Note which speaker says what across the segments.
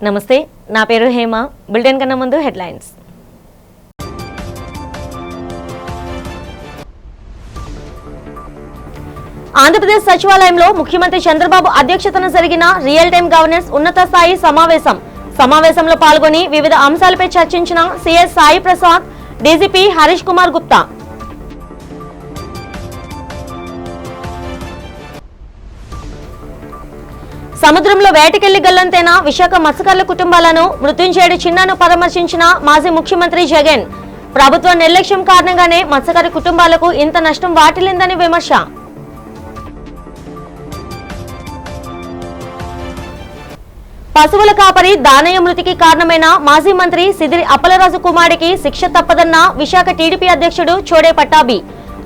Speaker 1: నమస్తే, నా పేరు హేమ. బులెటిన్ కన్నా ముందు హెడ్లైన్స్. ఆంధ్రప్రదేశ్ సచివాలయంలో ముఖ్యమంత్రి చంద్రబాబు అధ్యక్షతన జరిగిన రియల్ టైమ్ గవర్నెన్స్ ఉన్నత స్థాయి సమావేశంలో పాల్గొని వివిధ అంశాలపై చర్చించిన సిఎస్ సాయి ప్రసాద్, డీజీపీ హరీష్ కుమార్ గుప్తా. సముద్రంలో వేటకెళ్లి గల్లంతైన విశాఖ మత్స్యకారుల కుటుంబాలను మృత్యుంజయుడు చిన్నాను పరామర్శించిన మాజీ ముఖ్యమంత్రి జగన్. ప్రభుత్వ నిర్లక్ష్యం కారణంగానే మత్స్యకార కుటుంబాలకు ఇంత నష్టం వాటిల్లిందని విమర్శ. పశువుల కాపరి దానయ్య మృతికి కారణమైన మాజీ మంత్రి సిదిరి అప్పలరాజు కుమారుడికి శిక్ష తప్పదన్న విశాఖ టీడీపీ అధ్యక్షుడు చోడే పట్టాభి.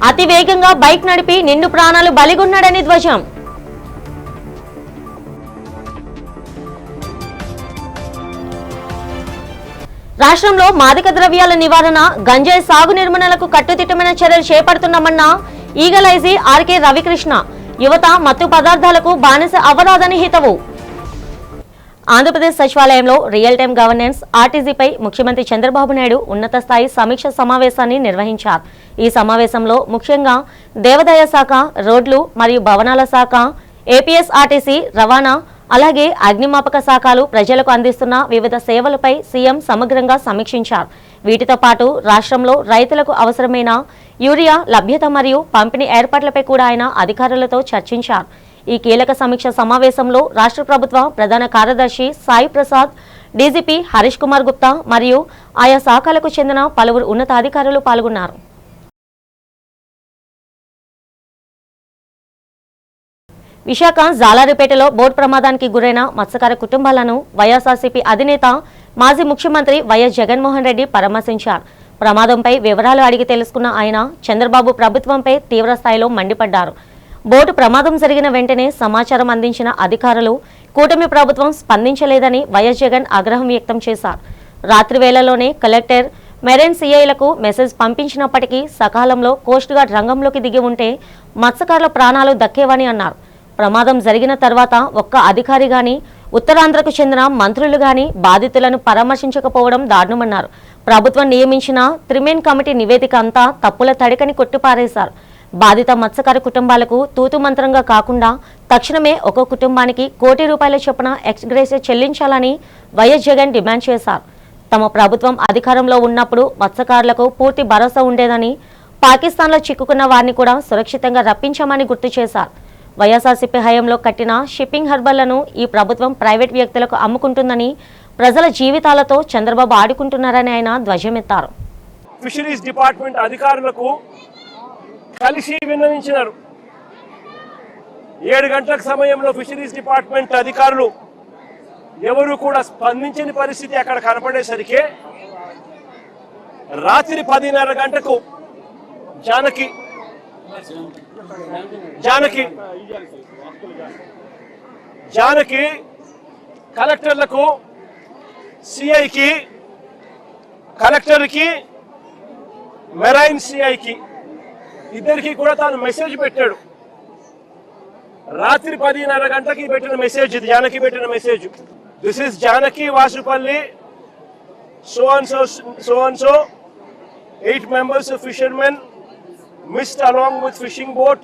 Speaker 1: అతి వేగంగా బైక్ నడిపి నిండు ప్రాణాలు బలిగొన్నాడని ధ్వజం. రాష్ట్రంలో మాదక ద్రవ్యాల నివారణ, గంజాయి సాగు నిర్మూలనకు కట్టుదిట్టమైన చర్యలు చేపడుతున్నామన్న ఈగల్ ఐజీ ఆర్కే రవికృష్ణ. యువత మత్తు పదార్థాలకు బానిస అవ్వరాదని హితవు. ఆంధ్రప్రదేశ్ సచివాలయంలో రియల్ టైమ్ గవర్నెన్స్ ఆర్టీజీపై ముఖ్యమంత్రి చంద్రబాబు నాయుడు ఉన్నత స్థాయి సమీక్ష సమావేశాన్ని నిర్వహించారు. ఈ సమావేశంలో ముఖ్యంగా దేవాదాయ శాఖ, రోడ్లు మరియు భవనాల శాఖ, ఏపీఎస్ఆర్టీసీ, రవాణా, అలాగే అగ్నిమాపక శాఖలు ప్రజలకు అందిస్తున్న వివిధ సేవలపై సీఎం సమగ్రంగా సమీక్షించారు. వీటితో పాటు రాష్ట్రంలో రైతులకు అవసరమైన యూరియా లభ్యత మరియు పంపిణీ ఏర్పాట్లపై కూడా ఆయన అధికారులతో చర్చించారు. ఈ కీలక సమీక్ష సమావేశంలో రాష్ట్ర ప్రభుత్వ ప్రధాన కార్యదర్శి సాయి ప్రసాద్, డీజీపీ హరీష్ కుమార్ గుప్తా మరియు ఆయా శాఖలకు చెందిన పలువురు ఉన్నతాధికారులు పాల్గొన్నారు. విశాఖ జాలారిపేటలో బోట్ ప్రమాదానికి గురైన మత్స్యకార కుటుంబాలను వైఎస్ఆర్సీపీ అధినేత మాజీ ముఖ్యమంత్రి వైఎస్ జగన్మోహన్ రెడ్డి పరామర్శించారు. ప్రమాదంపై వివరాలు అడిగి తెలుసుకున్న ఆయన చంద్రబాబు ప్రభుత్వంపై తీవ్రస్థాయిలో మండిపడ్డారు. బోటు ప్రమాదం జరిగిన వెంటనే సమాచారం అందించిన అధికారులు కూటమి ప్రభుత్వం స్పందించలేదని వైఎస్ జగన్ ఆగ్రహం వ్యక్తం చేశారు. రాత్రి వేళలోనే కలెక్టర్, మెరైన్ సీఐలకు మెసేజ్ పంపించినప్పటికీ సకాలంలో కోస్ట్ గార్డ్ రంగంలోకి దిగి ఉంటే మత్స్యకారుల ప్రాణాలు దక్కేవని అన్నారు. ప్రమాదం జరిగిన తర్వాత ఒక్క అధికారి గాని, ఉత్తరాంధ్రకు చెందిన మంత్రులు గాని బాధితులను పరామర్శించకపోవడం దారుణమన్నారు. ప్రభుత్వం నియమించిన త్రిమెన్ కమిటీ నివేదిక అంతా తప్పుల తడికని కొట్టిపారేశారు. బాధిత మత్స్యకార కుటుంబాలకు తూతు మంత్రంగా కాకుండా తక్షణమే ఒక్కో కుటుంబానికి ₹1,00,00,000 చొప్పున ఎక్స్గ్రేషియా చెల్లించాలని వైఎస్ జగన్ డిమాండ్ చేశారు. తమ ప్రభుత్వం అధికారంలో ఉన్నప్పుడు మత్స్యకారులకు పూర్తి భరోసా ఉండేదని, పాకిస్తాన్లో చిక్కుకున్న వారిని కూడా సురక్షితంగా రప్పించామని గుర్తు చేశారు. వైఎస్ఆర్సీపీ హయాంలో కట్టిన షిప్పింగ్ హార్బర్లను ఈ ప్రభుత్వం ప్రైవేట్ వ్యక్తులకు అమ్ముకుంటుందని, ప్రజల జీవితాలతో చంద్రబాబు ఆడుకుంటున్నారని ఆయన ధ్వజమెత్తారు.
Speaker 2: ఫిషరీస్ డిపార్ట్మెంట్ అధికారులకు కలిసి విన్నవించినారు. 7 గంటల సమయంలో ఫిషరీస్ డిపార్ట్మెంట్ అధికారులు ఎవరు కూడా స్పందించని పరిస్థితి అక్కడ కనపడేసరికి రాత్రి 10:30 గంటకు జానకి కలెక్టర్లకు, సిఐకి, కలెక్టర్కి, మెరైన్ సిఐకి ఇద్దరికి కూడా తాను మెసేజ్ పెట్టాడు. రాత్రి 10:30 గంటకి పెట్టిన మెసేజ్ ఇది. జానకి పెట్టిన message, this is Janaki Vasupalli, so and so 8 members of fishermen missed along with fishing boat.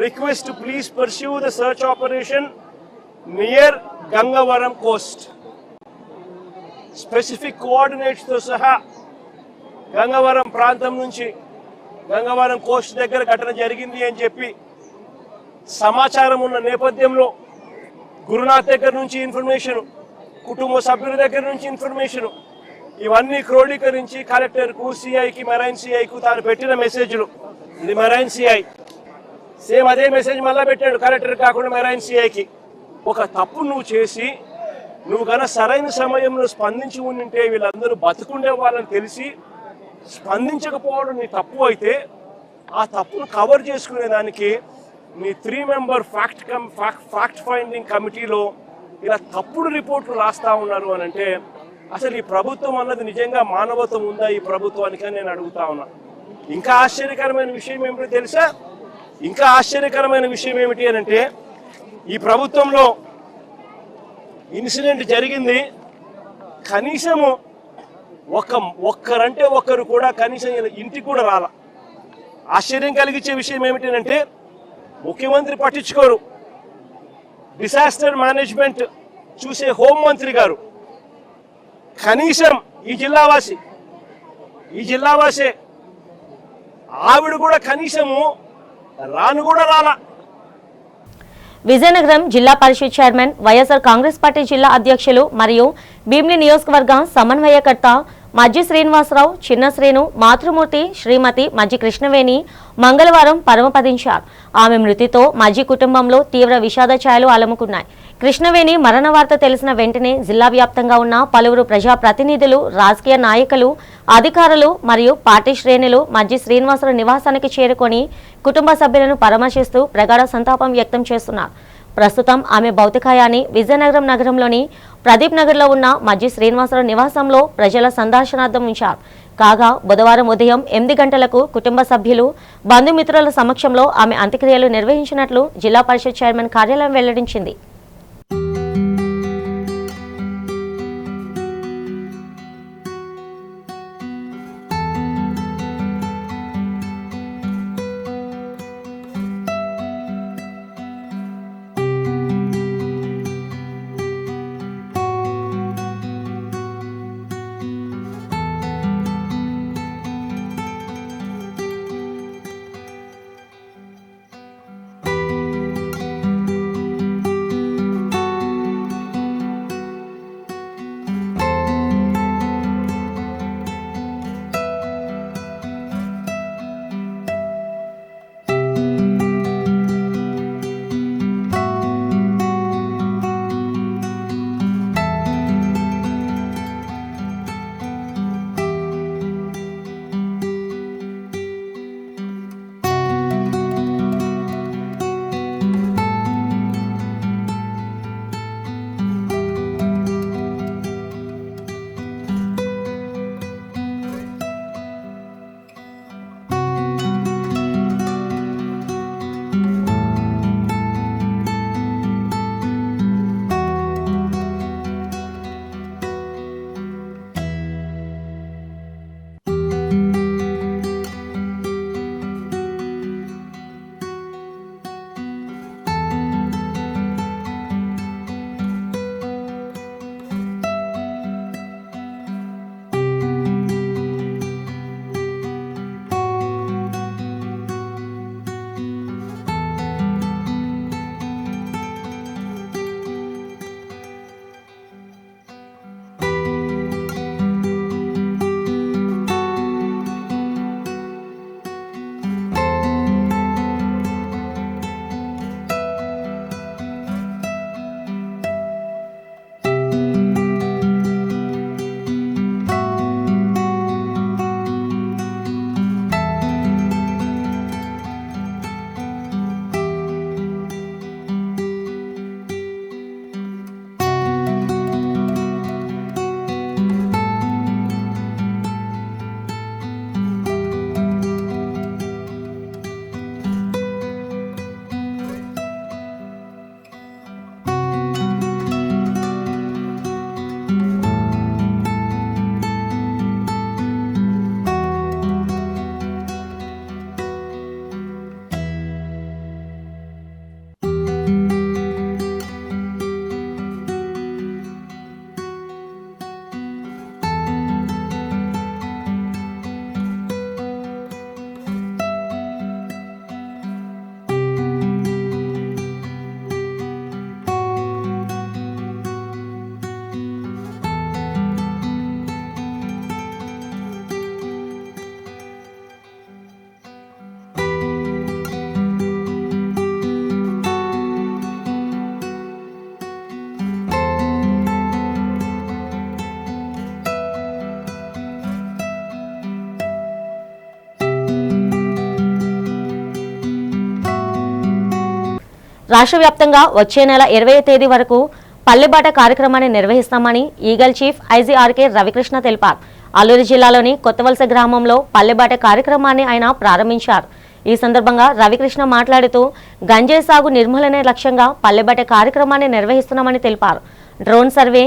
Speaker 2: Request to please pursue the search operation near Gangavaram coast. Specific coordinates తో సహా గంగవరం ప్రాంతం నుంచి గంగవరం కోస్ట్ దగ్గర ఘటన జరిగింది అని చెప్పి సమాచారం ఉన్న నేపథ్యంలో గురునాథ్ దగ్గర నుంచి ఇన్ఫర్మేషన్, కుటుంబ సభ్యుల దగ్గర నుంచి ఇన్ఫర్మేషన్, ఇవన్నీ క్రోడీకరించి కలెక్టర్కు, సిఐకి, మెరైన్ సిఐకు తాను పెట్టిన మెసేజ్లు. ఇది మెరైన్ సిఐ సేమ్ అదే మెసేజ్ మళ్ళా పెట్టాడు కలెక్టర్ కాకుండా మెరైన్ సిఐకి. ఒక తప్పు నువ్వు చేసి నువ్వు కన్నా సరైన సమయంలో స్పందించి ఉంటే వీళ్ళందరూ బతుకుండే వాళ్ళని తెలిసి స్పందించకపోవడం నీ తప్పు అయితే, ఆ తప్పును కవర్ చేసుకునే దానికి నీ 3 member ఫ్యాక్ట్ ఫైండింగ్ కమిటీలో ఇలా తప్పుడు రిపోర్ట్లు రాస్తా ఉన్నారు అని అంటే అసలు ఈ ప్రభుత్వం అన్నది నిజంగా మానవత్వం ఉందా ఈ ప్రభుత్వానికి అని నేను అడుగుతా ఉన్నా. ఇంకా ఆశ్చర్యకరమైన విషయం ఏమిటో తెలుసా? ఇంకా ఆశ్చర్యకరమైన విషయం ఏమిటి అని అంటే ఈ ప్రభుత్వంలో ఇన్సిడెంట్ జరిగింది. కనీసము ఒక్కరంటే ఒక్కరు కూడా కనీసం ఇంటికి కూడా రాల. ఆశ్చర్యం కలిగించే విషయం ఏమిటంటే ముఖ్యమంత్రి పట్టించుకోరు, డిసాస్టర్ మేనేజ్మెంట్ చూసే హోంమంత్రి గారు కనీసం ఈ జిల్లావాసే ఆవిడ కూడా కనీసము రాను కూడా రాలా.
Speaker 1: విజయనగరం జిల్లా పరిషత్ చైర్మన్, వైఎస్ఆర్ కాంగ్రెస్ పార్టీ జిల్లా అధ్యక్షులు మరియు భీమిలి నియోజకవర్గ సమన్వయకర్త మజ్జి శ్రీనివాసరావు, చిన్న శ్రీను, మాతృమూర్తి శ్రీమతి మజ్జి కృష్ణవేణి మంగళవారం పరమపదించారు. ఆమె మృతితో మజ్జి కుటుంబంలో తీవ్ర విషాద ఛాయలు అలముకున్నాయి. కృష్ణవేణి మరణ వార్త తెలిసిన వెంటనే జిల్లా వ్యాప్తంగా ఉన్న పలువురు ప్రజాప్రతినిధులు, రాజకీయ నాయకులు, అధికారులు మరియు పార్టీ శ్రేణులు మజ్జి శ్రీనివాసరావు నివాసానికి చేరుకొని కుటుంబ సభ్యులను పరామర్శిస్తూ ప్రగాఢ సంతాపం వ్యక్తం చేస్తున్నారు. ప్రస్తుతం ఆమె భౌతికాయాన్ని విజయనగరం నగరంలోని ప్రదీప్ నగర్లో ఉన్న మజ్జి శ్రీనివాసరావు నివాసంలో ప్రజల సందర్శనార్థం ఉంచారు. కాగా బుధవారం ఉదయం 8 గంటలకు కుటుంబ సభ్యులు, బంధుమిత్రుల సమక్షంలో ఆమె అంత్యక్రియలు నిర్వహించినట్లు జిల్లా పరిషత్ చైర్మన్ కార్యాలయం వెల్లడించింది. రాష్ట్ర వ్యాప్తంగా వచ్చే నెల 20వ తేదీ వరకు పల్లెబాట కార్యక్రమాన్ని నిర్వహిస్తామని ఈగల్ చీఫ్ ఐజీఆర్కే రవికృష్ణ తెలిపారు. అల్లూరు జిల్లాలోని కొత్తవలస గ్రామంలో పల్లెబాట కార్యక్రమాన్ని ఆయన ప్రారంభించారు. ఈ సందర్భంగా రవికృష్ణ మాట్లాడుతూ గంజాయి సాగు నిర్మూలనే లక్ష్యంగా పల్లెబాట కార్యక్రమాన్ని నిర్వహిస్తున్నామని తెలిపారు. డ్రోన్ సర్వే,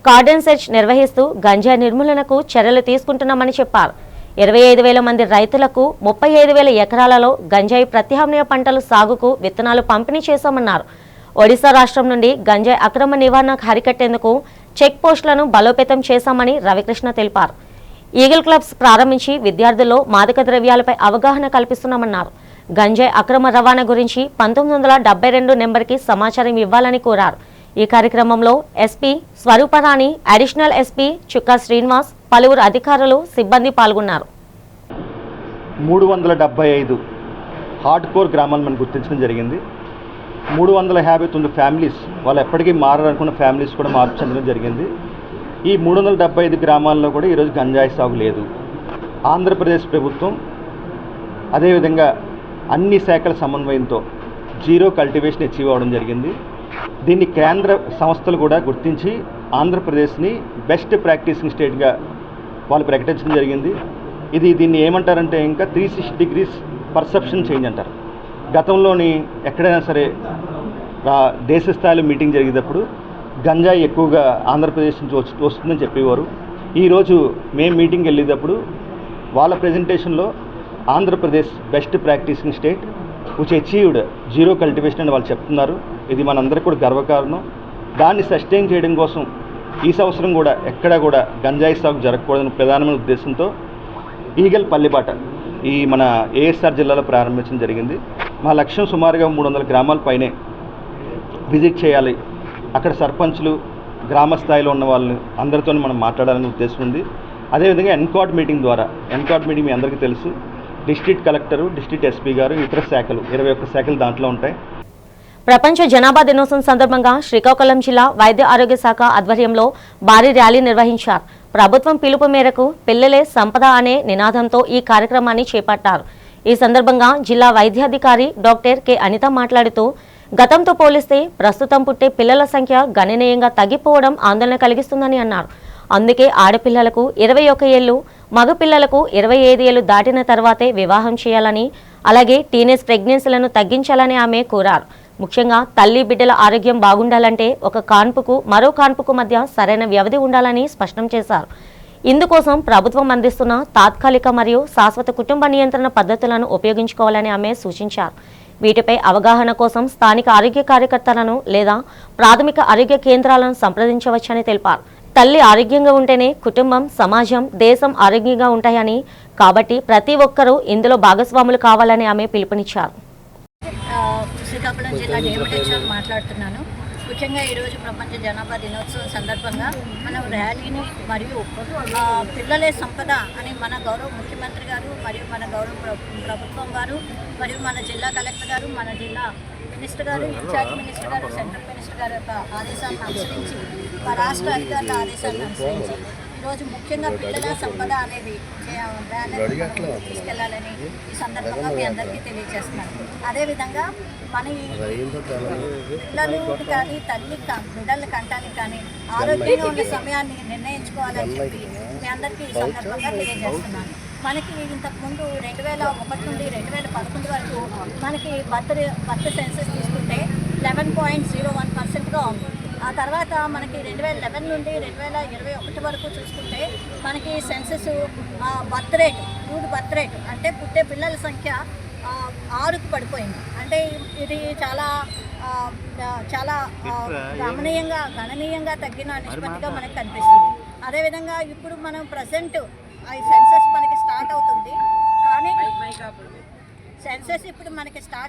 Speaker 1: కార్డన్ సెర్చ్ నిర్వహిస్తూ గంజాయి నిర్మూలనకు చర్యలు తీసుకుంటున్నామని చెప్పారు. 25,000 మంది రైతులకు 35,000 ఎకరాలలో గంజాయి ప్రత్యామ్నాయ పంటల సాగుకు విత్తనాలు పంపిణీ చేశామన్నారు. ఒడిశా రాష్ట్రం నుండి గంజాయి అక్రమ నివారణకు అరికట్టేందుకు చెక్ పోస్టులను బలోపేతం చేశామని రవికృష్ణ తెలిపారు. ఈగల్ క్లబ్స్ ప్రారంభించి విద్యార్థుల్లో మాదక ద్రవ్యాలపై అవగాహన కల్పిస్తున్నామన్నారు. గంజాయి అక్రమ రవాణా గురించి 1972 నెంబర్కి సమాచారం ఇవ్వాలని కోరారు. ఈ కార్యక్రమంలో ఎస్పీ స్వరూపరాణి, అడిషనల్ ఎస్పీ చుక్కా శ్రీనివాస్, పలువురు అధికారులు, సిబ్బంది పాల్గొన్నారు.
Speaker 3: 375 హార్డ్ కోర్ గ్రామాలు మనం గుర్తించడం జరిగింది. 359 ఫ్యామిలీస్, వాళ్ళు ఎప్పటికీ మారాలనుకున్న ఫ్యామిలీస్ కూడా మార్పు చెందడం జరిగింది. ఈ 375 గ్రామాల్లో కూడా ఈరోజు గంజాయి సాగు లేదు. ఆంధ్రప్రదేశ్ ప్రభుత్వం అదేవిధంగా అన్ని శాఖల సమన్వయంతో జీరో కల్టివేషన్ అచీవ్ అవ్వడం జరిగింది. దీన్ని కేంద్ర సంస్థలు కూడా గుర్తించి ఆంధ్రప్రదేశ్ని బెస్ట్ ప్రాక్టీసింగ్ స్టేట్గా వాళ్ళు ప్రకటించడం జరిగింది. దీన్ని ఏమంటారంటే ఇంకా 360 degrees పర్సెప్షన్ చేంజ్ అంటారు. గతంలోని ఎక్కడైనా సరే దేశ స్థాయిలో మీటింగ్ జరిగేటప్పుడు గంజాయి ఎక్కువగా ఆంధ్రప్రదేశ్ నుంచి వస్తుందని చెప్పేవారు. ఈరోజు మేము మీటింగ్ వెళ్ళేటప్పుడు వాళ్ళ ప్రజెంటేషన్లో Andhra Pradesh best practising state which achieved zero cultivation అని వాళ్ళు చెప్తున్నారు. ఇది మనందరికీ కూడా గర్వకారణం. దాన్ని సస్టైన్ చేయడం కోసం ఈ సంవత్సరం కూడా ఎక్కడా కూడా గంజాయి సాగు జరగకూడదని ప్రధానమైన ఉద్దేశంతో ఈగల్ పల్లిబాట ఈ మన ఏఎస్ఆర్ జిల్లాలో ప్రారంభించడం జరిగింది. మా లక్ష్యం సుమారుగా 300 గ్రామాల పైనే విజిట్ చేయాలి. అక్కడ సర్పంచ్లు, గ్రామ స్థాయిలో ఉన్న వాళ్ళని అందరితో మనం మాట్లాడాలనే ఉద్దేశం ఉంది. అదేవిధంగా ఎన్కాడ్ మీటింగ్ ద్వారా, ఎన్కాడ్ మీటింగ్ మీ అందరికీ తెలుసు, డిస్ట్రిక్ట్ కలెక్టరు, డిస్ట్రిక్ట్ ఎస్పీ గారు, ఇతర శాఖలు 21 శాఖలు దాంట్లో ఉంటాయి.
Speaker 1: ప్రపంచ జనాభా దినోత్సవం సందర్భంగా శ్రీకాకుళం జిల్లా వైద్య ఆరోగ్య శాఖ ఆధ్వర్యంలో భారీ ర్యాలీ నిర్వహించారు. ప్రభుత్వం పిలుపు మేరకు పిల్లలే సంపద అనే నినాదంతో ఈ కార్యక్రమాన్ని చేపట్టారు. ఈ సందర్భంగా జిల్లా వైద్యాధికారి డాక్టర్ కె అనిత మాట్లాడుతూ, గతంతో పోలిస్తే ప్రస్తుతం పుట్టే పిల్లల సంఖ్య గణనీయంగా తగ్గిపోవడం ఆందోళన కలిగిస్తుందని అన్నారు. అందుకే ఆడపిల్లలకు 21 ఏళ్లు, మగపిల్లలకు 25 ఏళ్లు దాటిన తర్వాతే వివాహం చేయాలని, అలాగే టీనేజ్ ప్రెగ్నెన్సీలను తగ్గించాలని ఆమె కోరారు. ముఖ్యంగా తల్లి బిడ్డల ఆరోగ్యం బాగుండాలంటే ఒక కాన్పుకు మరో కాన్పుకు మధ్య సరైన వ్యవధి ఉండాలని స్పష్టం చేశారు. ఇందుకోసం ప్రభుత్వం అందిస్తున్న తాత్కాలిక మరియు శాశ్వత కుటుంబ నియంత్రణ పద్ధతులను ఉపయోగించుకోవాలని ఆమె సూచించారు. వీటిపై అవగాహన కోసం స్థానిక ఆరోగ్య కార్యకర్తలను లేదా ప్రాథమిక ఆరోగ్య కేంద్రాలను సంప్రదించవచ్చని తెలిపారు. తల్లి ఆరోగ్యంగా ఉంటేనే కుటుంబం, సమాజం, దేశం ఆరోగ్యంగా ఉంటాయని, కాబట్టి ప్రతి ఒక్కరూ ఇందులో భాగస్వాములు కావాలని ఆమె పిలుపునిచ్చారు.
Speaker 4: శ్రీకాకుళం జిల్లా డేవిడ్ మాట్లాడుతున్నాను. ముఖ్యంగా ఈరోజు ప్రపంచ జనాభా దినోత్సవం సందర్భంగా మనం ర్యాలీని మరియు పిల్లలే సంపద అని మన గౌరవ ముఖ్యమంత్రి గారు మరియు మన గౌరవ ప్రభుత్వం వారు మరియు మన జిల్లా కలెక్టర్ గారు, మన జిల్లా మినిస్టర్ గారు, ఇన్ఛార్జ్ మినిస్టర్ గారు, సెంట్రల్ మినిస్టర్ గారి యొక్క ఆదేశాలను అనుసరించి, మా రాష్ట్ర అధికారుల ఆదేశాలను అనుసరించి ఈరోజు ముఖ్యంగా పిల్లల సంపద అనేది తీసుకెళ్లాలని ఈ సందర్భంగా మీ అందరికీ తెలియజేస్తున్నాను. అదేవిధంగా మన పిల్లలు కానీ బిడ్డల కంటానికి కానీ ఆరోగ్యంగా ఉన్న సమయాన్ని నిర్ణయించుకోవాలని చెప్పి మీ అందరికీ ఈ సందర్భంగా తెలియజేస్తున్నాను. మనకి ఇంతకుముందు 2001 నుండి 2011 వరకు మనకి బర్త్ సెన్సెస్ తీసుకుంటే 11.01%గా ఉంది. ఆ తర్వాత మనకి 2011 నుండి 2021 వరకు చూసుకుంటే మనకి సెన్సెస్ బర్త్ రేట్ అంటే పుట్టే పిల్లల సంఖ్య 6కు పడిపోయింది. అంటే ఇది చాలా గణనీయంగా తగ్గిన నిష్పత్తిగా మనకు కనిపిస్తుంది. అదేవిధంగా ఇప్పుడు మనం ప్రజెంట్ ఈ సెన్సెస్ మనకి స్టార్ట్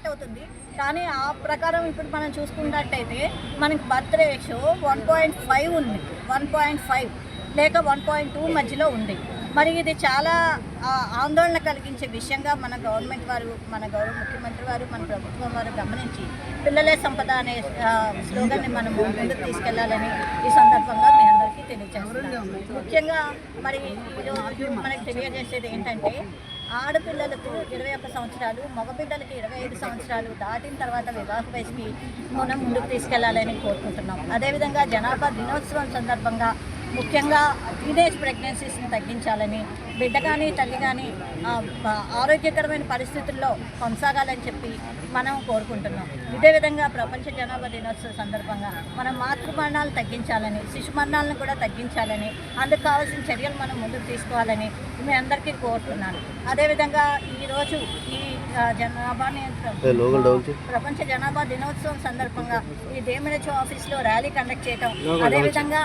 Speaker 4: అవుతుంది, కానీ ఆ ప్రకారం ఇప్పుడు మనం చూసుకున్నట్టయితే మనకి బర్త్ రేషియో 1.5 ఉంది, 1.5 లేక 1.2 మధ్యలో ఉంది. మరి ఇది చాలా ఆందోళన కలిగించే విషయంగా మన గవర్నమెంట్ వారు, మన గౌరవ ముఖ్యమంత్రి వారు, మన ప్రభుత్వం వారు గమనించి పిల్లలే సంపద అనే స్లోగన్ని మనం ముందుకు తీసుకెళ్లాలని ఈ సందర్భంగా మీ అందరికీ తెలియజేస్తున్నాం. ముఖ్యంగా మరి ఈరోజు మనకి తెలియజేసేది ఏంటంటే, ఆడపిల్లలకు 21 సంవత్సరాలు, మగపిల్లలకి 25 సంవత్సరాలు దాటిన తర్వాత వివాహ వయసుకి మనం ముందుకు తీసుకెళ్లాలని కోరుకుంటున్నాం. అదేవిధంగా జనాభా దినోత్సవం సందర్భంగా ముఖ్యంగా టీనేజ్ ప్రెగ్నెన్సీస్ని తగ్గించాలని, బిడ్డ కానీ తల్లి కానీ ఆరోగ్యకరమైన పరిస్థితుల్లో కొనసాగాలని చెప్పి మనం కోరుకుంటున్నాం. ఇదే విధంగా ప్రపంచ జనాభా దినోత్సవ సందర్భంగా మనం మాతృమరణాలు తగ్గించాలని, శిశు మరణాలను కూడా తగ్గించాలని, అందుకు కావాల్సిన చర్యలు మనం ముందుకు తీసుకోవాలని మీ అందరికీ కోరుతున్నాను. అదేవిధంగా ఈరోజు ఈ ప్రపంచ జనాభా దినోత్సవం సందర్భంగా ఈ DMHO ఆఫీస్లో ర్యాలీ కండక్ట్ చేయటం, అదేవిధంగా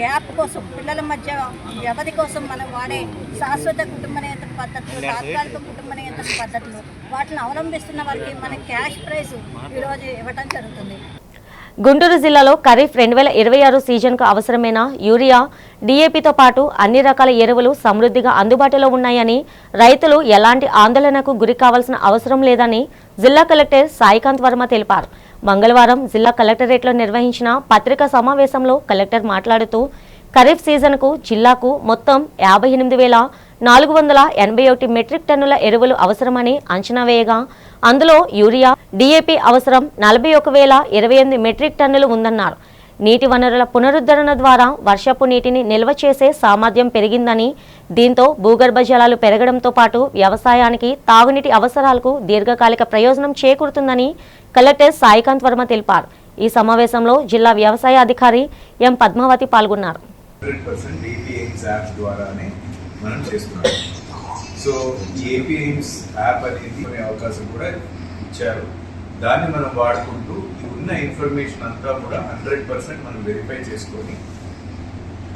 Speaker 4: గ్యాప్ కోసం, పిల్లల మధ్య వ్యవధి కోసం మనం వాడే శాశ్వత కుటుంబ నియంత్రణ పద్ధతులు, తాత్కాలిక కుటుంబ నియంత్రణ పద్ధతులు, వాటిని అవలంబిస్తున్న వారికి మన క్యాష్ ప్రైజ్ ఈరోజు ఇవ్వటం జరుగుతుంది.
Speaker 1: గుంటూరు జిల్లాలో ఖరీఫ్ 2026 సీజన్కు అవసరమైన యూరియా, DAPతో పాటు అన్ని రకాల ఎరువులు సమృద్ధిగా అందుబాటులో ఉన్నాయని, రైతులు ఎలాంటి ఆందోళనకు గురి కావాల్సిన అవసరం లేదని జిల్లా కలెక్టర్ సాయికాంత్ వర్మ తెలిపారు. మంగళవారం జిల్లా కలెక్టరేట్లో నిర్వహించిన పత్రికా సమావేశంలో కలెక్టర్ మాట్లాడుతూ ఖరీఫ్ సీజన్కు జిల్లాకు మొత్తం 58,481 మెట్రిక్ టన్నుల ఎరువులు అవసరమని అంచనా వేయగా అందులో యూరియా, DAP అవసరం 41,028 మెట్రిక్ టన్నులు ఉందన్నారు. నీటి వనరుల పునరుద్ధరణ ద్వారా వర్షపు నీటిని నిల్వ చేసే సామర్థ్యం పెరిగిందని, దీంతో భూగర్భ జలాలు పెరగడంతో పాటు వ్యవసాయానికి, తాగునీటి అవసరాలకు దీర్ఘకాలిక ప్రయోజనం చేకూరుతుందని కలెక్టర్ సాయికాంత్ వర్మ తెలిపారు. ఈ సమావేశంలో జిల్లా వ్యవసాయ అధికారి ఎం పద్మావతి పాల్గొన్నారు.
Speaker 5: 100% APIMS యాప్ ద్వారానే మనం చేస్తున్నాం. సో APIMS యాప్ అనేది అవకాశం కూడా ఇచ్చారు. దాన్ని మనం వాడుకుంటూ ఉన్న ఇన్ఫర్మేషన్ అంతా కూడా 100% మనం వెరిఫై చేసుకొని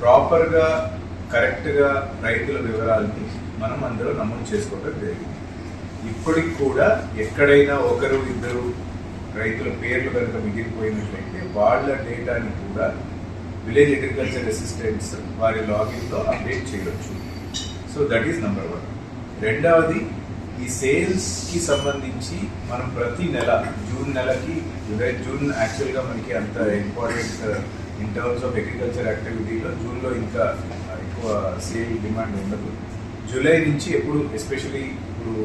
Speaker 5: ప్రాపర్గా, కరెక్ట్గా రైతుల వివరాలని మనం అందులో నమోదు చేసుకోవడం జరిగింది. ఇప్పటికి కూడా ఎక్కడైనా ఒకరు ఇద్దరు రైతుల పేర్లు కనుక మిగిలిపోయినట్లయితే వాళ్ళ డేటాని కూడా విలేజ్ అగ్రికల్చర్ అసిస్టెంట్స్ వారి లాగిన్లో అప్డేట్ చేయవచ్చు. So that is number 1. రెండవది, ఈ సేల్స్కి సంబంధించి మనం ప్రతి నెల, జూన్ నెలకి, జూన్ యాక్చువల్గా మనకి అంత important in terms of agriculture యాక్టివిటీలో జూన్లో ఇంకా ఎక్కువ సేల్ డిమాండ్ ఉండదు. జూలై నుంచి ఎప్పుడు, ఎస్పెషలీ ఇప్పుడు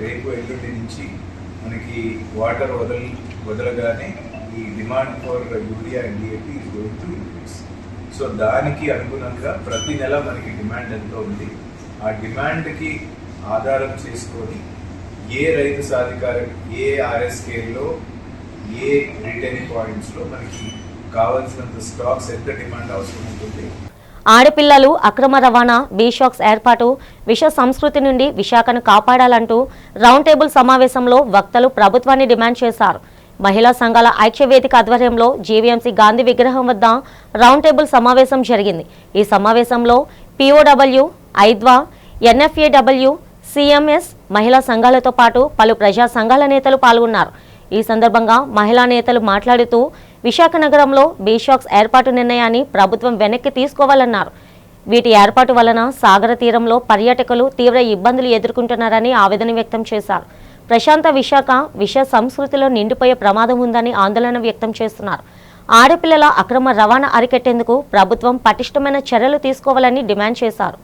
Speaker 5: రేపు ఎల్లుండి నుంచి మనకి వాటర్ వదలగానే ఈ demand for urea and DAP is going to increase. So దానికి అనుగుణంగా ప్రతి నెల మనకి డిమాండ్ ఎంతో ఉంది. ఆ డిమాండ్కి ఆధారం చేసుకొని ఏ రైతు సాధికార, ఏ RSKలో, ఏ రిటైల్ పాయింట్స్లో మనకి కావాల్సినంత స్టాక్స్ ఎంత డిమాండ్ అవసరం ఉంటుంది.
Speaker 1: ఆడపిల్లలు అక్రమ రవాణా, బీషాక్స్ ఏర్పాటు, విష సంస్కృతి నుండి విశాఖను కాపాడాలంటూ రౌండ్ టేబుల్ సమావేశంలో వక్తలు ప్రభుత్వాన్ని డిమాండ్ చేశారు. మహిళా సంఘాల ఐక్యవేదిక ఆధ్వర్యంలో జీవీఎంసీ గాంధీ విగ్రహం వద్ద రౌండ్ టేబుల్ సమావేశం జరిగింది. ఈ సమావేశంలో POW, ఐద్వా, NFAW, CMS మహిళా సంఘాలతో పాటు పలు ప్రజా సంఘాల నేతలు పాల్గొన్నారు. ఈ సందర్భంగా మహిళా నేతలు మాట్లాడుతూ విశాఖ నగరంలో బీషాక్స్ ఏర్పాటు నిర్ణయాన్ని ప్రభుత్వం వెనక్కి తీసుకోవాలన్నారు. వీటి ఏర్పాటు వలన సాగర తీరంలో పర్యాటకులు తీవ్ర ఇబ్బందులు ఎదుర్కొంటున్నారని ఆవేదన వ్యక్తం చేశారు. ప్రశాంత విశాఖ విష సంస్కృతిలో నిండిపోయే ప్రమాదం ఉందని ఆందోళన వ్యక్తం చేస్తున్నారు. ఆడపిల్లల అక్రమ రవాణా అరికట్టేందుకు ప్రభుత్వం పటిష్టమైన చర్యలు తీసుకోవాలని డిమాండ్ చేశారు.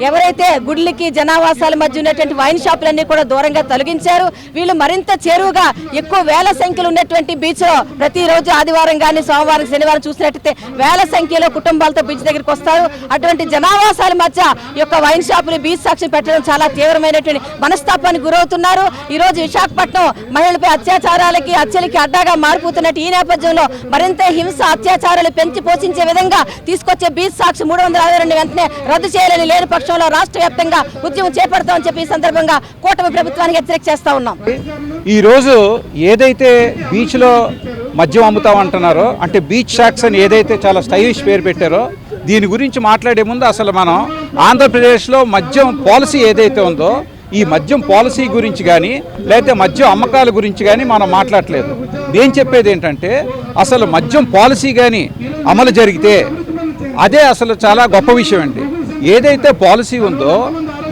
Speaker 6: ఎవరైతే గుడ్లకి జనావాసాల మధ్య ఉన్నటువంటి వైన్ షాపులన్నీ కూడా దూరంగా తొలగించారు. వీళ్ళు మరింత చేరువుగా ఎక్కువ వేల సంఖ్యలో ఉన్నటువంటి బీచ్ లో ప్రతిరోజు ఆదివారం కానీ, సోమవారం, శనివారం చూసినట్టయితే వేల సంఖ్యలో కుటుంబాలతో బీచ్ దగ్గరికి వస్తారు. అటువంటి జనావాసాల మధ్య ఈ యొక్క వైన్ షాపులు, బీచ్ సాక్షి పెట్టడం చాలా తీవ్రమైనటువంటి మనస్తాపానికి గురవుతున్నారు. ఈ రోజు విశాఖపట్నం మహిళలపై అత్యాచారాలకి, హత్యలకి అడ్డాగా మారిపోతున్నట్టు ఈ నేపథ్యంలో మరింత హింస, అత్యాచారాలు పెంచి పోషించే విధంగా తీసుకొచ్చే బీచ్ సాక్షి 362 వెంటనే రద్దు చేయాలని, లేని పక్షంలో రాష్ట్ర వ్యాప్తంగా ఉద్యమం చేపడతామని చెప్పి ఈ సందర్భంగా కూటమి ప్రభుత్వానికి హెచ్చరిక చేస్తా ఉన్నాం.
Speaker 7: ఈ రోజు ఏదైతే బీచ్ లో మద్యం అమ్ముతామంటున్నారో, అంటే బీచ్ షాక్స్ అని ఏదైతే చాలా స్టైలిష్ పేరు పెట్టారో, దీని గురించి మాట్లాడే ముందు అసలు మనం ఆంధ్రప్రదేశ్లో మద్యం పాలసీ ఏదైతే ఉందో, ఈ మద్యం పాలసీ గురించి కానీ, లేకపోతే మద్యం అమ్మకాల గురించి కానీ మనం మాట్లాడలేదు. నేను చెప్పేది ఏంటంటే, అసలు మద్యం పాలసీ కానీ అమలు జరిగితే అదే అసలు చాలా గొప్ప విషయం అండి. ఏదైతే పాలసీ ఉందో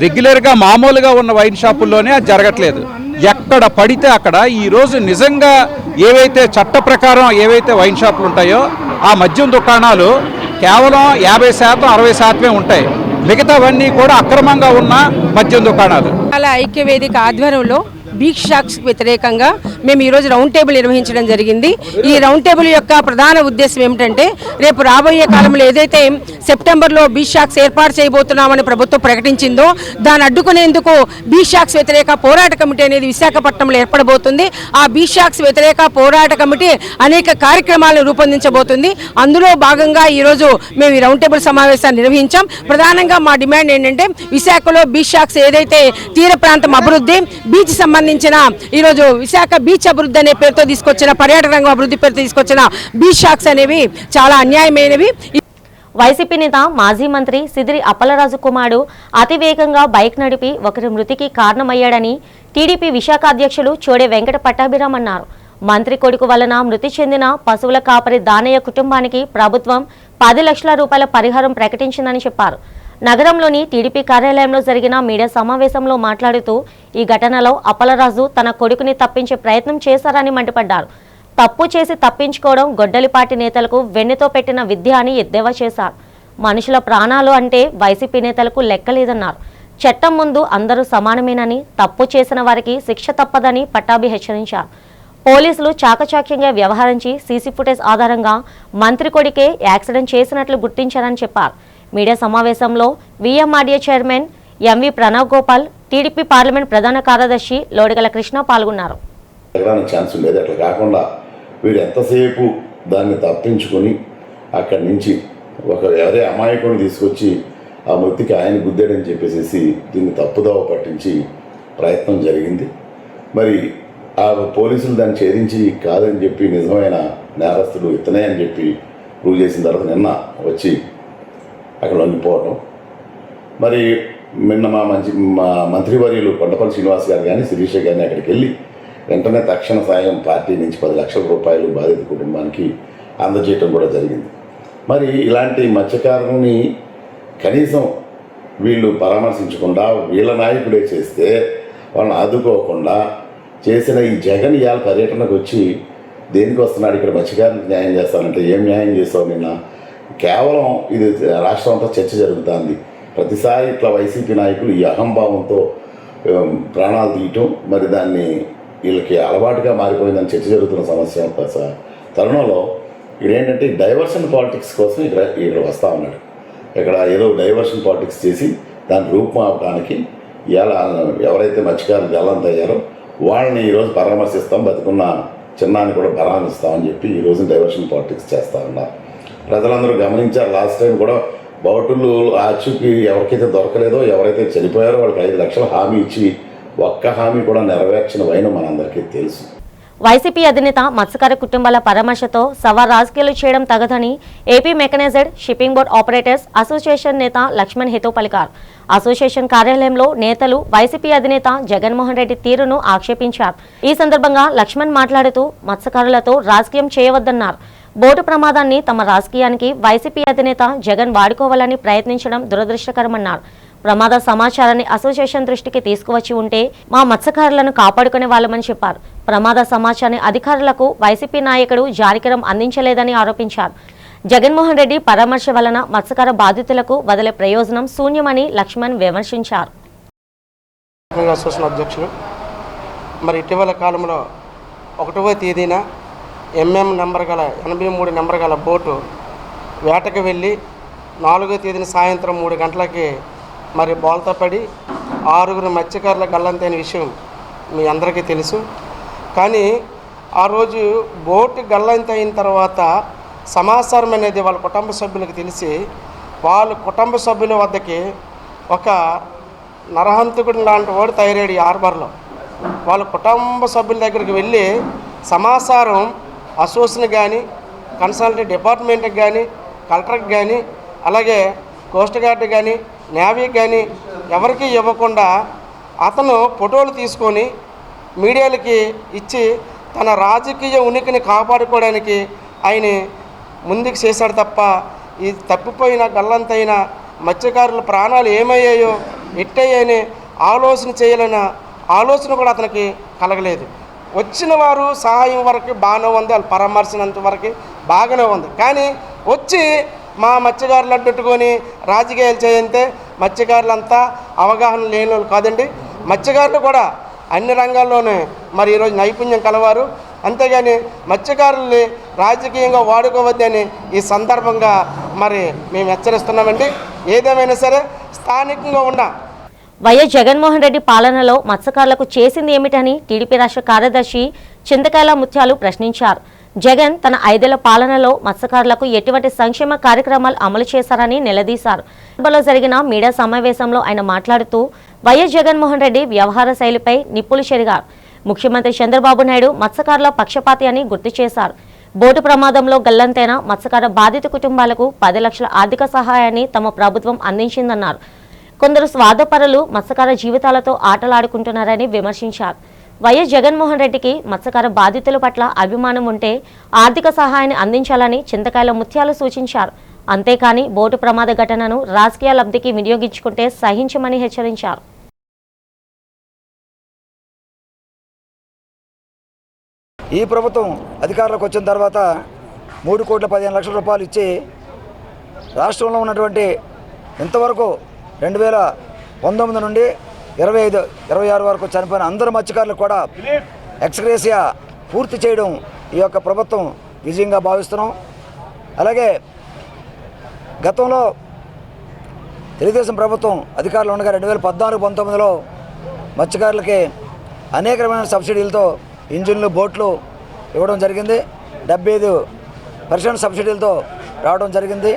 Speaker 7: రెగ్యులర్గా మామూలుగా ఉన్న వైన్ షాపుల్లోనే అది జరగట్లేదు. ఎక్కడ పడితే అక్కడ ఈరోజు నిజంగా ఏవైతే చట్ట ప్రకారం ఏవైతే వైన్ షాపులు ఉంటాయో ఆ మద్యం దుకాణాలు కేవలం 50%, 60% ఉంటాయి. మిగతావన్నీ కూడా అక్రమంగా ఉన్న మద్యం దుకాణాలు.
Speaker 6: అలా ఐక్యవేదిక ఆధ్వర్యంలో బీచ్ షాక్స్కి వ్యతిరేకంగా మేము ఈరోజు రౌండ్ టేబుల్ నిర్వహించడం జరిగింది. ఈ రౌండ్ టేబుల్ యొక్క ప్రధాన ఉద్దేశం ఏమిటంటే రేపు రాబోయే కాలంలో ఏదైతే సెప్టెంబర్లో బీచ్ షాక్స్ ఏర్పాటు చేయబోతున్నామని ప్రభుత్వం ప్రకటించిందో దాన్ని అడ్డుకునేందుకు బీచ్ షాక్స్ వ్యతిరేక పోరాట కమిటీ అనేది విశాఖపట్నంలో ఏర్పడబోతుంది. ఆ బీచ్ షాక్స్ వ్యతిరేక పోరాట కమిటీ అనేక కార్యక్రమాలను రూపొందించబోతుంది. అందులో భాగంగా ఈరోజు మేము ఈ రౌండ్ టేబుల్ సమావేశాన్ని నిర్వహించాం. ప్రధానంగా మా డిమాండ్ ఏంటంటే విశాఖలో బీచ్ షాక్స్ ఏదైతే తీర ప్రాంతం అభివృద్ధి, బీచ్ సంబంధించిన ఈరోజు విశాఖ బీచ్ అభివృద్ధి అనే పేరుతో తీసుకొచ్చిన, పర్యాటక రంగం అభివృద్ధి పేరుతో తీసుకొచ్చిన బీచ్ షాక్స్ అనేవి చాలా అన్యాయమైనవి.
Speaker 1: వైసీపీ నేత మాజీ మంత్రి సిదిరి అప్పలరాజు కుమారుడు అతివేగంగా బైక్ నడిపి ఒకరి మృతికి కారణమయ్యాడని టీడీపీ విశాఖ అధ్యక్షులు చోడే వెంకట పట్టాభిరామ్ అన్నారు. మంత్రి కొడుకు వలన మృతి చెందిన పశువుల కాపరి దానయ్య కుటుంబానికి ప్రభుత్వం 10 లక్షల రూపాయల పరిహారం ప్రకటించిందని చెప్పారు. నగరంలోని టీడీపీ కార్యాలయంలో జరిగిన మీడియా సమావేశంలో మాట్లాడుతూ ఈ ఘటనలో అప్పలరాజు తన కొడుకుని తప్పించే ప్రయత్నం చేశారని మండిపడ్డారు. తప్పు చేసి తప్పించుకోవడం గొడ్డలిపాటి నేతలకు వెన్నెతో పెట్టిన విద్య అని ఎద్దేవా చేశారు. మనుషుల ప్రాణాలు అంటే వైసీపీ నేతలకు లెక్కలేదన్నారు. చట్టం ముందు అందరూ సమానమేనని, తప్పు చేసిన వారికి శిక్ష తప్పదని పట్టాభి హెచ్చరించారు. పోలీసులు చాకచక్యంగా వ్యవహరించి సీసీ ఫుటేజ్ ఆధారంగా మంత్రి కొడుకే యాక్సిడెంట్ చేసినట్లు గుర్తించారని చెప్పారు. మీడియా సమావేశంలో VMRDA chairman M V Pranav Gopal, TDP parliament ప్రధాన కార్యదర్శి లోడిగల కృష్ణ పాల్గొన్నారు.
Speaker 8: ఛాన్స్ ఉండేది. అట్లా కాకుండా వీడు ఎంతసేపు దాన్ని తప్పించుకొని అక్కడి నుంచి ఎవరే అమాయకుని తీసుకొచ్చి ఆ మృతికి ఆయన గుద్దాడని చెప్పేసి దీన్ని తప్పుదోవ పట్టించి ప్రయత్నం జరిగింది. మరి ఆ పోలీసులు దాన్ని ఛేదించి కాదని చెప్పి నిజమైన నేరస్తుడు ఇతనే అని చెప్పి ప్రూవ్ చేసిన తర్వాత నిన్న వచ్చి అక్కడ లొంగిపోవటం. మరి నిన్న మా మంత్రివర్యులు కొండపల్లి శ్రీనివాస్ గారు కానీ శిరీష గారిని అక్కడికి వెళ్ళి వెంటనే తక్షణ సాయం పార్టీ నుంచి 10 లక్షల రూపాయలు బాధిత కుటుంబానికి అందజేయటం కూడా జరిగింది. మరి ఇలాంటి మత్స్యకారుల్ని కనీసం వీళ్ళు పరామర్శించకుండా వీళ్ళ నాయకుడే చేస్తే వాళ్ళని ఆదుకోకుండా చేసిన ఈ జగన్ ఇవాళ పర్యటనకు వచ్చి దేనికి వస్తున్నాడు, ఇక్కడ మత్స్యకారులకు న్యాయం చేస్తానంటే ఏం న్యాయం చేస్తావు? నిన్న కేవలం ఇది రాష్ట్రం అంతా చర్చ జరుగుతుంది. ప్రతిసారి ఇట్లా వైసీపీ నాయకులు ఈ అహంభావంతో ప్రాణాలు తీయటం, మరి దాన్ని వీళ్ళకి అలవాటుగా మారిపోయిందని చర్చ జరుగుతున్న సమస్య తరుణంలో ఇక్కడ ఏంటంటే డైవర్షన్ పాలిటిక్స్ కోసం ఇక్కడ వస్తూ ఉన్నాడు. ఇక్కడ ఏదో డైవర్షన్ పాలిటిక్స్ చేసి దాని రూపుమాపడానికి ఇవాళ ఎవరైతే మత్స్యకారులు గల్లంతయ్యారో వాళ్ళని ఈరోజు పరామర్శిస్తాం, బతుకున్న చిన్నాన్ని కూడా పరామర్శిస్తామని చెప్పి ఈరోజు డైవర్షన్ పాలిటిక్స్ చేస్తూ ఉన్నారు. ప్రజలందరూ గమనించారు. లాస్ట్ టైం కూడా బౌటులు ఆచూకి ఎవరికైతే దొరకలేదో, ఎవరైతే చనిపోయారో వాళ్ళకి 5 లక్షల హామీ ఇచ్చి ఒక్క హామీ కూడా నెరవేర్చిన వైనం మనందరికీ తెలుసు.
Speaker 1: వైసీపీ అధినేత మత్స్యకార కుటుంబాల పరామర్శతో సవా రాజకీయాలు చేయడం తగదని AP mechanised shipping board operators association నేత లక్ష్మణ్ హితో పలికారు. అసోసియేషన్ కార్యాలయంలో నేతలు వైసీపీ అధినేత జగన్మోహన్ రెడ్డి తీరును ఆక్షేపించారు. ఈ సందర్భంగా లక్ష్మణ్ మాట్లాడుతూ మత్స్యకారులతో రాజకీయం చేయవద్దన్నారు. బోటు ప్రమాదాన్ని తమ రాజకీయానికి వైసీపీ అధినేత జగన్ వాడుకోవాలని ప్రయత్నించడం దురదృష్టకరమన్నారు. ప్రమాద సమాచారాన్ని అసోసియేషన్ దృష్టికి తీసుకువచ్చి ఉంటే మా మత్స్యకారులను కాపాడుకునే వాళ్ళమని చెప్పారు. ప్రమాద సమాచారాన్ని అధికారులకు వైసీపీ నాయకుడు జారికరం అందించలేదని ఆరోపించారు. జగన్మోహన్ రెడ్డి పరామర్శ వలన మత్స్యకార బాధితులకు వదిలే ప్రయోజనం శూన్యమని లక్ష్మణ్ విమర్శించారు.
Speaker 9: అధ్యక్షులు మరి ఇటీవల కాలంలో 1వ తేదీన MM నెంబర్ గల 83 నెంబర్ గల బోటు వేటకు వెళ్ళి 4వ తేదీన సాయంత్రం 3 గంటలకి మరి బోల్తా పడి 6 మత్స్యకారుల గల్లంతైన విషయం మీ అందరికీ తెలుసు. కానీ ఆ రోజు బోటు గల్లంత అయిన తర్వాత సమాచారం అనేది వాళ్ళ కుటుంబ సభ్యులకు తెలిసి వాళ్ళ కుటుంబ సభ్యుల వద్దకి ఒక నరహంతకుడు లాంటి వాడు తయారయ్యాడు ఈ హార్బర్లో. వాళ్ళ కుటుంబ సభ్యుల దగ్గరికి వెళ్ళి సమాచారం అసోసియేషన్ కానీ, కన్సల్టెంట్ డిపార్ట్మెంట్కి కానీ, కలెక్టర్కి కానీ, అలాగే కోస్ట్ గార్డ్ కానీ, నేవీకి కానీ ఎవరికి ఇవ్వకుండా అతను ఫోటోలు తీసుకొని మీడియాలకి ఇచ్చి తన రాజకీయ ఉనికిని కాపాడుకోవడానికి ఆయన ముందుకు చేశాడు తప్ప ఈ తప్పిపోయిన గల్లంతైన మత్స్యకారుల ప్రాణాలు ఏమయ్యాయో ఎట్టయ్యని ఆలోచన చేయాలన్న ఆలోచన కూడా అతనికి కలగలేదు. వచ్చిన వారు సహాయం వరకు బాగానే ఉంది, వాళ్ళు పరామర్శించినంత వరకు బాగానే ఉంది. కానీ వచ్చి మా మత్స్యకారులు అడ్డుకొని రాజకీయాలు చేయంతే మత్స్యకారులంతా అవగాహన లేని వాళ్ళు కాదండి. మత్స్యకారులు కూడా అన్ని రంగాల్లోనే మరి ఈరోజు నైపుణ్యం కలవారు. అంతేగాని మత్స్యకారుల్ని రాజకీయంగా వాడుకోవద్దని ఈ సందర్భంగా మరి మేము హెచ్చరిస్తున్నామండి. ఏదేమైనా సరే స్థానికంగా ఉన్న
Speaker 1: వైఎస్ జగన్మోహన్ రెడ్డి పాలనలో మత్స్యకారులకు చేసింది ఏమిటని టీడీపీ రాష్ట్ర కార్యదర్శి చింతకాయల ముత్యాలు ప్రశ్నించారు. జగన్ తన 5 ఏళ్ల పాలనలో మత్స్యకారులకు ఎటువంటి సంక్షేమ కార్యక్రమాలు అమలు చేశారని నిలదీశారు. సభలో జరిగిన మీడియా సమావేశంలో ఆయన మాట్లాడుతూ వైఎస్ జగన్మోహన్ రెడ్డి వ్యవహార శైలిపై నిప్పులు చెరిగారు. ముఖ్యమంత్రి చంద్రబాబు నాయుడు మత్స్యకారుల పక్షపాతి అని గుర్తు చేశారు. బోటు ప్రమాదంలో గల్లంతైన మత్స్యకార బాధిత కుటుంబాలకు 10 లక్షల ఆర్థిక సహాయాన్ని తమ ప్రభుత్వం అందించిందన్నారు. కొందరు స్వార్థపరులు మత్స్యకార జీవితాలతో ఆటలాడుకుంటున్నారని విమర్శించారు. వైఎస్ జగన్మోహన్ రెడ్డికి మత్స్యకార బాధితుల పట్ల అభిమానం ఉంటే ఆర్థిక సహాయాన్ని అందించాలని చింతకాయల ముత్యాలు సూచించారు. అంతేకాని బోటు ప్రమాద ఘటనను రాజకీయ లబ్ధికి వినియోగించుకుంటే సహించమని హెచ్చరించారు.
Speaker 10: ఈ ప్రభుత్వం అధికారంలోకి వచ్చిన తర్వాత 3,15,00,000 రూపాయలు ఇచ్చి రాష్ట్రంలో ఉన్నటువంటి ఇంతవరకు 2019 నుండి 25-26 వరకు చనిపోయిన అందరు మత్స్యకారులకు కూడా ఎక్స్గ్రేసియా పూర్తి చేయడం ఈ యొక్క ప్రభుత్వం విజయంగా భావిస్తున్నాం. అలాగే గతంలో తెలుగుదేశం ప్రభుత్వం అధికారంలో ఉండగా 2014-19లో మత్స్యకారులకి అనేక రకమైన సబ్సిడీలతో ఇంజిన్లు, బోట్లు ఇవ్వడం జరిగింది. 75% సబ్సిడీలతో రావడం జరిగింది.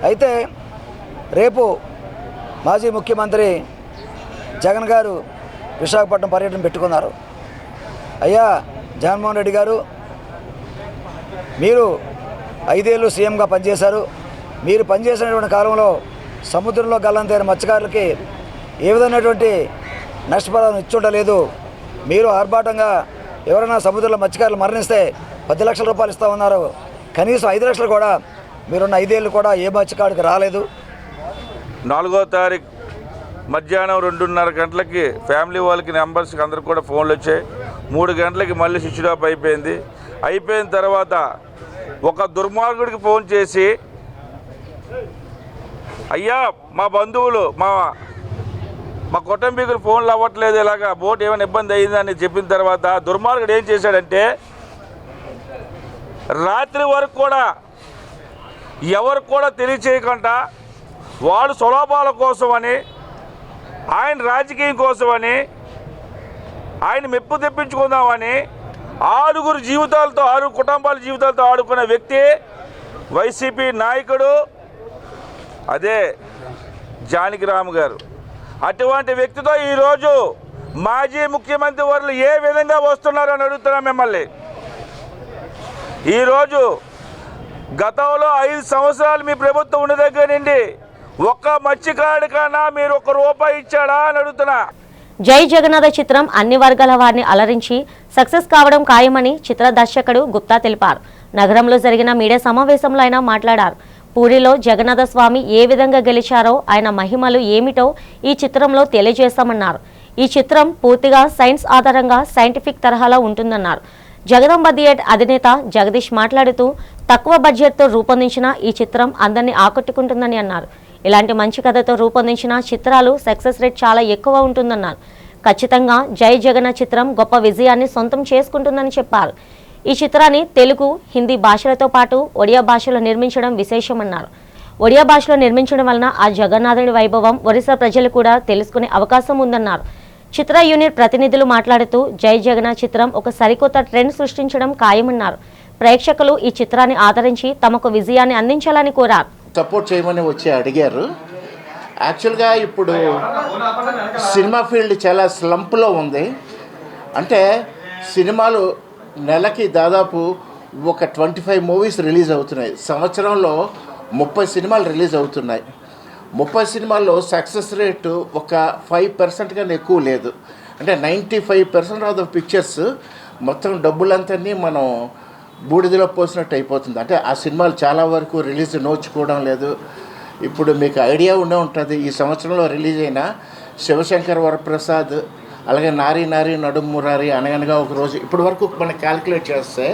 Speaker 10: అయితే రేపు మాజీ ముఖ్యమంత్రి జగన్ గారు విశాఖపట్నం పర్యటన పెట్టుకున్నారు. అయ్యా జగన్మోహన్ రెడ్డి గారు, మీరు 5 ఏళ్ళు సీఎంగా పనిచేశారు. మీరు పనిచేసినటువంటి కాలంలో సముద్రంలో గల్లంతైన మత్స్యకారులకి ఏ విధమైనటువంటి నష్టపరిహారం ఇచ్చుండలేదు. మీరు ఆర్భాటంగా ఎవరైనా సముద్రంలో మత్స్యకారులు మరణిస్తే 10 లక్షల రూపాయలు ఇస్తామన్నారు. కనీసం 5 లక్షలు కూడా మీరున్న 5 ఏళ్ళు కూడా ఏ మత్స్యకారుడికి రాలేదు.
Speaker 11: 4వ తారీఖు మధ్యాహ్నం 2:30 గంటలకి ఫ్యామిలీ వాళ్ళకి నెంబర్స్కి అందరికి కూడా ఫోన్లు వచ్చాయి. 3 గంటలకి మళ్ళీ స్విచ్ ఆఫ్ అయిపోయింది. అయిపోయిన తర్వాత ఒక దుర్మార్గుడికి ఫోన్ చేసి, అయ్యా మా బంధువులు మా కుటుంబీకులు ఫోన్లు అవ్వట్లేదు, ఇలాగా బోట్ ఏమైనా ఇబ్బంది అయ్యిందని చెప్పిన తర్వాత దుర్మార్గుడు ఏం చేశాడంటే రాత్రి వరకు కూడా ఎవరు కూడా తెలియచేయకుండా వాడు స్వలాభాల కోసమని, ఆయన రాజకీయం కోసమని, ఆయన మెప్పు తెప్పించుకుందామని 6 కుటుంబాల జీవితాలతో ఆడుకున్న వ్యక్తి వైసీపీ నాయకుడు, అదే జానకిరామ్ గారు. అటువంటి వ్యక్తితో ఈరోజు మాజీ ముఖ్యమంత్రి వర్యులు ఏ విధంగా వస్తున్నారని అడుగుతున్నాం మిమ్మల్ని. ఈరోజు గతంలో 5 సంవత్సరాలు మీ ప్రభుత్వం ఉన్న దగ్గర నుండి ఒక్క మత్స్యకారుడికన్నా మీరు ₹1 ఇచ్చాడా అని అడుగుతున్నా.
Speaker 1: జై జగన్నాథ చిత్రం అన్ని వర్గాల వారిని అలరించి సక్సెస్ కావడం ఖాయమని చిత్ర దర్శకుడు గుప్తా తెలిపారు. నగరంలో జరిగిన మీడియా సమావేశంలో ఆయన మాట్లాడారు. పూరిలో జగన్నాథ స్వామి ఏ విధంగా గెలిచారో, ఆయన మహిమలు ఏమిటో ఈ చిత్రంలో తెలియజేస్తామన్నారు. ఈ చిత్రం పూర్తిగా సైన్స్ ఆధారంగా సైంటిఫిక్ తరహాలో ఉంటుందన్నారు. జగదంబ థియేటర్ అధినేత జగదీష్ మాట్లాడుతూ తక్కువ బడ్జెట్తో రూపొందించిన ఈ చిత్రం అందరినీ ఆకట్టుకుంటుందని అన్నారు. ఇలాంటి మంచి కథతో రూపొందించిన చిత్రాలు సక్సెస్ రేట్ చాలా ఎక్కువ ఉంటుందన్నారు. ఖచ్చితంగా జై జగన్నాథ్ చిత్రం గొప్ప విజయాన్ని సొంతం చేసుకుంటుందని చెప్పారు. ఈ చిత్రాన్ని తెలుగు, హిందీ భాషలతో పాటు ఒడియా భాషలో నిర్మించడం విశేషమన్నారు. ఒడియా భాషలో నిర్మించడం వలన ఆ జగన్నాథుడి వైభవం ఒరిస్సా ప్రజలు కూడా తెలుసుకునే అవకాశం ఉందన్నారు. చిత్ర యూనిట్ ప్రతినిధులు మాట్లాడుతూ జై జగన్నాథ్ చిత్రం ఒక సరికొత్త ట్రెండ్ సృష్టించడం ఖాయమన్నారు. ప్రేక్షకులు ఈ చిత్రాన్ని ఆదరించి తమకు విజయాన్ని అందించాలని కోరారు.
Speaker 12: సపోర్ట్ చేయమని వచ్చి అడిగారు. యాక్చువల్గా ఇప్పుడు సినిమా ఫీల్డ్ చాలా స్లంప్లో ఉంది. అంటే సినిమాలు నెలకి దాదాపు ఒక 25 మూవీస్ రిలీజ్ అవుతున్నాయి. సంవత్సరంలో 30 సినిమాలు రిలీజ్ అవుతున్నాయి. 30 సినిమాల్లో సక్సెస్ రేటు ఒక 5% కన్నా ఎక్కువ లేదు. అంటే 95% ఆఫ్ ద పిక్చర్స్ మొత్తం డబ్బులంతా మనం బూడిదలో పోసినట్టు అయిపోతుంది. అంటే ఆ సినిమాలు చాలా వరకు రిలీజ్ నోచుకోవడం లేదు. ఇప్పుడు మీకు ఐడియా ఉండే ఉంటుంది, ఈ సంవత్సరంలో రిలీజ్ అయిన శివశంకర్ వరప్రసాద్, అలాగే నారీ నారీ నడుమురారి, అనగనగా ఒక రోజు, ఇప్పటి వరకు మనం క్యాలిక్యులేట్ చేస్తే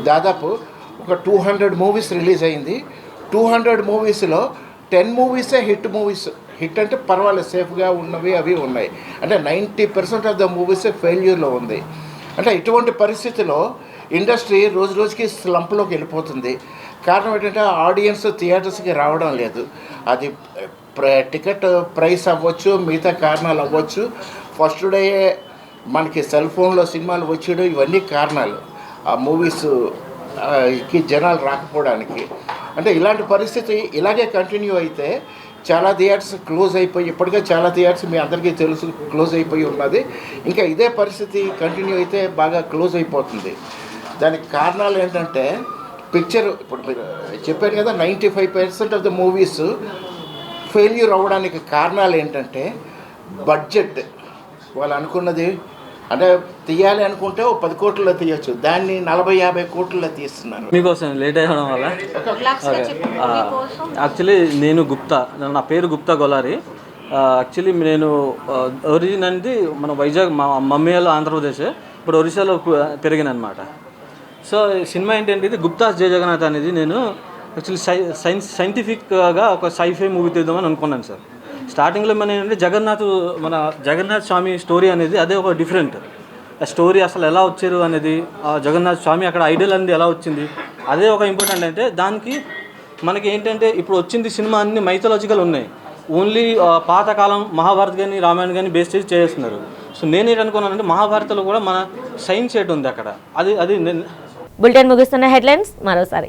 Speaker 12: దాదాపు ఒక 200 మూవీస్ రిలీజ్ అయింది. 200 మూవీస్లో 10 మూవీసే హిట్ మూవీస్. హిట్ అంటే పర్వాలేదు, సేఫ్గా ఉన్నవి అవి ఉన్నాయి. అంటే 90% ఆఫ్ ద మూవీసే ఫెయిల్యూర్లో ఉంది. అంటే ఇటువంటి పరిస్థితిలో ఇండస్ట్రీ రోజు రోజుకి స్లంప్లోకి వెళ్ళిపోతుంది. కారణం ఏంటంటే ఆడియన్స్ థియేటర్స్కి రావడం లేదు. అది టికెట్ ప్రైస్ అవ్వచ్చు, మిగతా కారణాలు అవ్వచ్చు. ఫస్ట్ డే మనకి సెల్ ఫోన్లో సినిమాలు వచ్చేయడం, ఇవన్నీ కారణాలు ఆ మూవీస్కి జనాలు రాకపోవడానికి. అంటే ఇలాంటి పరిస్థితి ఇలాగే కంటిన్యూ అయితే చాలా థియేటర్స్ క్లోజ్ అయిపోయి, ఇప్పటికే చాలా థియేటర్స్ మీ అందరికీ తెలుసు క్లోజ్ అయిపోయి ఉన్నది. ఇంకా ఇదే పరిస్థితి కంటిన్యూ అయితే బాగా క్లోజ్ అయిపోతుంది. దానికి కారణాలు ఏంటంటే పిక్చర్, ఇప్పుడు మీరు చెప్పారు కదా 95% ఆఫ్ ద మూవీస్ ఫెయిల్యూర్ అవ్వడానికి కారణాలు ఏంటంటే బడ్జెట్. వాళ్ళు అనుకున్నది అంటే తీయాలి అనుకుంటే 10 కోట్లలో తీయచ్చు, దాన్ని 40-50 కోట్లలో తీస్తున్నారు.
Speaker 13: మీకోసం లేట్ అవ్వడం వల్ల యాక్చువల్లీ నేను గుప్తా, నా పేరు గుప్తా గొలారి. యాక్చువల్లీ నేను ఒరిజిన్ అనేది మన వైజాగ్, మా మమ్మీ వాళ్ళు ఆంధ్రప్రదేశ్, ఇప్పుడు ఒరిస్సాలో పెరిగాను అనమాట. సో సినిమా ఏంటంటే ఇది గుప్తాస్ జయ జగన్నాథ్ అనేది నేను యాక్చువల్లీ సైంటిఫిక్గా ఒక సైఫై మూవీ తీద్దామని అనుకున్నాను సార్. స్టార్టింగ్లో మన ఏంటంటే జగన్నాథ్ స్వామి స్టోరీ అనేది అదే ఒక డిఫరెంట్ స్టోరీ. అసలు ఎలా వచ్చారు అనేది, జగన్నాథ్ స్వామి అక్కడ ఐడియల్ అనేది ఎలా వచ్చింది, అదే ఒక ఇంపార్టెంట్. అంటే దానికి మనకి ఏంటంటే ఇప్పుడు వచ్చింది సినిమా అన్ని మైథలాజికల్ ఉన్నాయి, ఓన్లీ పాతకాలం మహాభారత్ కానీ రామాయణ కానీ బేస్ చేసి చేస్తున్నారు. సో నేనేటనుకున్నానంటే మహాభారతంలో కూడా మన సైన్స్ ఏట్ ఉంది అక్కడ. అది
Speaker 1: బులెటిన్ ముగిస్తున్న హెడ్లైన్స్ మరోసారి.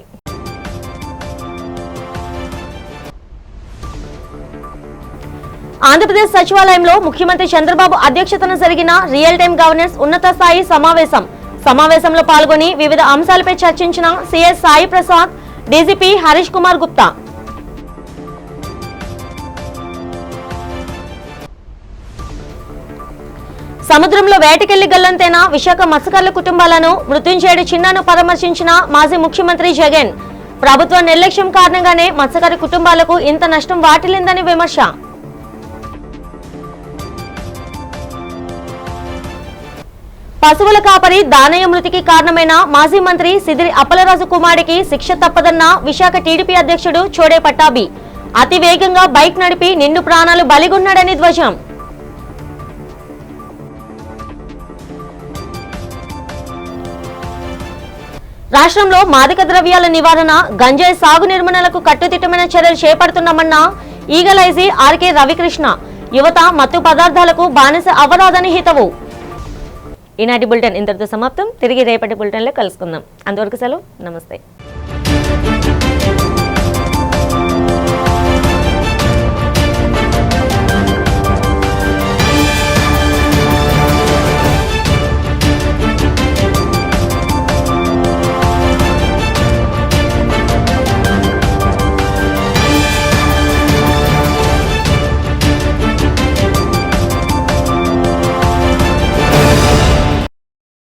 Speaker 1: ఆంధ్రప్రదేశ్ సచివాలయంలో ముఖ్యమంత్రి చంద్రబాబు అధ్యక్షతన జరిగిన రియల్ టైం గవర్నెన్స్ ఉన్నత స్థాయి సమావేశంలో పాల్గొని వివిధ అంశాలపై చర్చించిన సిఎస్ సాయి ప్రసాద్, డీజీపీ హరీష్ కుమార్ గుప్తా. సముద్రంలో వేటకెళ్లి గల్లంతైన విశాఖ మత్స్యకారుల కుటుంబాలను మృత్యుంజయుడి చిన్నాను పరామర్శించిన మాజీ ముఖ్యమంత్రి జగన్. ప్రభుత్వ నిర్లక్ష్యం కారణంగానే మత్స్యకార కుటుంబాలకు ఇంత నష్టం వాటిల్లిందని విమర్శ. పశువుల కాపరి దానయ్య మృతికి కారణమైన మాజీ మంత్రి సిదిరి అప్పలరాజు కుమారుడికి శిక్ష తప్పదన్న విశాఖ టీడీపీ అధ్యక్షుడు చోడే పట్టాభి. అతి వేగంగా బైక్ నడిపి నిండు ప్రాణాలు బలిగొన్నాడని ధ్వజం. రాష్ట్రంలో మాదక ద్రవ్యాల నివారణ, గంజాయి సాగు నిర్మూలనకు కట్టుదిట్టమైన చర్యలు చేపడుతున్నామన్న ఈగల్ ఐజీ ఆర్కే రవికృష్ణ. యువత మత్తు పదార్థాలకు బానిస అవ్వరాదని హితవు. ఈనాటి బులెటిన్ ఇంతటితో సమాప్తం. తిరిగి రేపటి బులెటిన్లో కలుసుకుందాం. అంతవరకు సెలవు. నమస్తే.